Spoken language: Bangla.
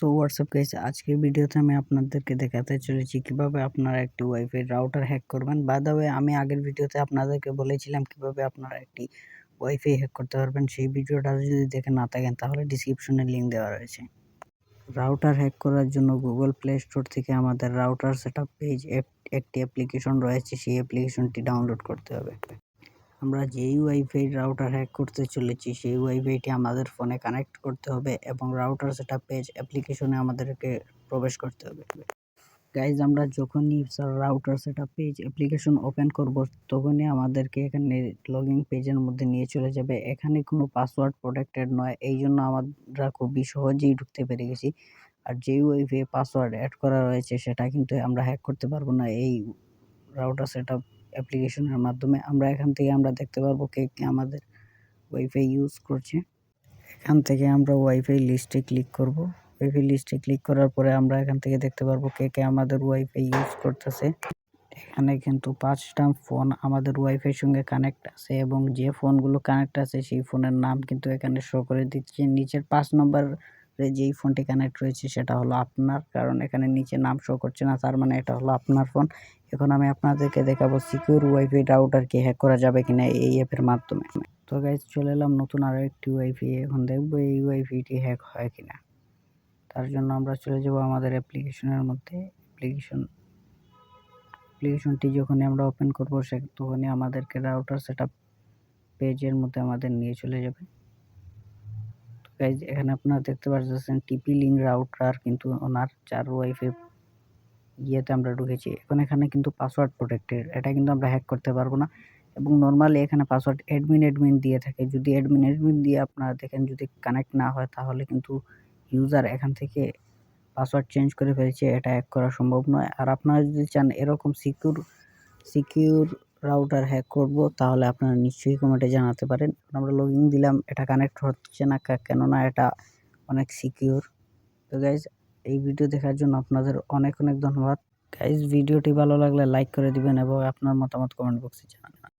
সো হোয়াটসঅ্যাপ গাইস, আজকের ভিডিওতে আমি আপনাদেরকে দেখাতে চলেছি কিভাবে আপনারা একটি ওয়াইফাই রাউটার হ্যাক করবেন। বাই দ্য ওয়ে, আমি আগের ভিডিওতে আপনাদেরকে বলেছিলাম কিভাবে আপনারা একটি ওয়াইফাই হ্যাক করতে পারবেন। সেই ভিডিওটা যদি দেখে না থাকেন তাহলে ডিসক্রিপশনে লিংক দেওয়া রয়েছে। রাউটার হ্যাক করার জন্য গুগল প্লে স্টোর থেকে আমাদের রাউটার সেটআপ পেজ একটি অ্যাপ্লিকেশন রয়েছে, সেই অ্যাপ্লিকেশনটি ডাউনলোড করতে হবে। আমরা যেই ওয়াইফাই রাউটার হ্যাক করতে চলেছি সেই ওয়াইফাইটি আমাদের ফোনে কানেক্ট করতে হবে এবং রাউটার সেটআপ পেজ অ্যাপ্লিকেশনে আমাদেরকে প্রবেশ করতে হবে। গাইজ, আমরা যখনই router setup page application open করব তখনই আমাদেরকে এখানে লগইন পেজের মধ্যে নিয়ে চলে যাবে। এখানে কোনো পাসওয়ার্ড প্রোটেক্টেড নয়, এই জন্য আমরা খুবই সহজেই ঢুকতে পেরে গেছি। আর যেই ওয়াইফাই পাসওয়ার্ড অ্যাড করা রয়েছে সেটা কিন্তু আমরা হ্যাক করতে পারবো না এই রাউটার সেটআপ অ্যাপ্লিকেশনের মাধ্যমে। আমরা এখান থেকে আমরা দেখতে পারবো কে আমাদের ওয়াইফাই ইউজ করছে। এখান থেকে আমরা ওয়াইফাই লিস্টে ক্লিক করব। ওয়াইফাই লিস্টে ক্লিক করার পরে আমরা এখান থেকে দেখতে পারবো কে আমাদের ওয়াইফাই ইউজ করতেছে। এখানে কিন্তু 5টা ফোন আমাদের ওয়াইফাই সঙ্গে কানেক্ট আছে এবং যে ফোনগুলো কানেক্ট আছে সেই ফোনের নাম কিন্তু এখানে শো করে দিচ্ছে। নিচের 5 নম্বরে যেই ফোনটি কানেক্ট রয়েছে সেটা হলো আপনার, কারণ এখানে নিচে নাম শো করছে না, তার মানে এটা হলো আপনার ফোন। এখন আমি আপনাদেরকে দেখাবো সিকিউর ওয়াইফাই রাউটারকে হ্যাক করা যাবে কিনা এই অ্যাপের মাধ্যমে। তো গাইজ, চলে এলাম নতুন আরও একটি ওয়াইফাই। এখন দেখবো এই ওয়াইফাইটি হ্যাক হয় কিনা। তার জন্য আমরা চলে যাব আমাদের অ্যাপ্লিকেশনের মধ্যে। অ্যাপ্লিকেশনটি যখনই আমরা ওপেন করবো তখনই আমাদেরকে রাউটার সেটআপ পেজের মধ্যে আমাদের নিয়ে চলে যাবে। তো গাইজ, এখানে আপনারা দেখতে পাচ্ছেন টিপি লিঙ্ক রাউটার, কিন্তু ওনার 4 ওয়াইফাই ইয়েতে আমরা ঢুকেছি। এখন এখানে কিন্তু পাসওয়ার্ড প্রোটেক্টেড, এটা কিন্তু আমরা হ্যাক করতে পারবো না। এবং নর্মালি এখানে পাসওয়ার্ড অ্যাডমিন দিয়ে থাকে। যদি অ্যাডমিন দিয়ে আপনারা দেখেন যদি কানেক্ট না হয় তাহলে কিন্তু ইউজার এখান থেকে পাসওয়ার্ড চেঞ্জ করে ফেলছে, এটা হ্যাক করা সম্ভব নয়। আর আপনারা যদি চান এরকম সিকিউর রাউটার হ্যাক করব তাহলে আপনারা নিশ্চয়ই কমেন্টে জানাতে পারেন। আমরা লগইন দিলাম, এটা কানেক্ট হচ্ছে না, কেননা এটা অনেক সিকিউর। তো গাইজ, এই ভিডিও দেখার জন্য আপনাদের অনেক ধন্যবাদ। গাইজ, ভিডিওটি ভালো লাগলে লাইক করে দিবেন এবং আপনার মতামত কমেন্ট বক্সে জানাবেন।